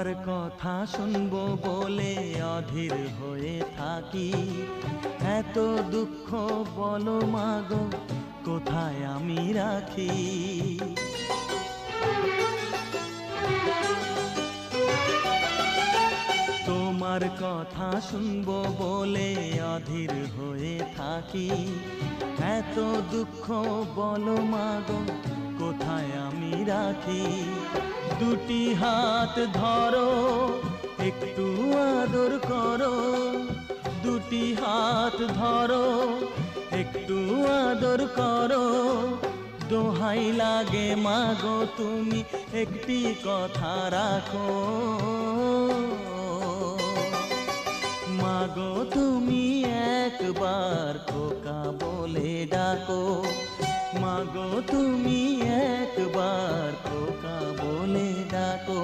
তোমার কথা শুনবো বলে অধীর হয়ে থাকি। এত দুঃখ বলো মাগো কোথায় আমি রাখি। তোমার কথা শুনবো বলে অধীর হয়ে থাকি। এত দুঃখ বলো মাগো কোথায় আমি রাখি। দুটি হাত ধরো একটু আদর করো, দুটি হাত ধরো একটু আদর করো। দোহাই লাগে মাগো তুমি একটি কথা রাখো। মাগো তুমি একবার খোকা বলে ডাকো। মাগো তুমি একবার খোকা বলে ডাকো।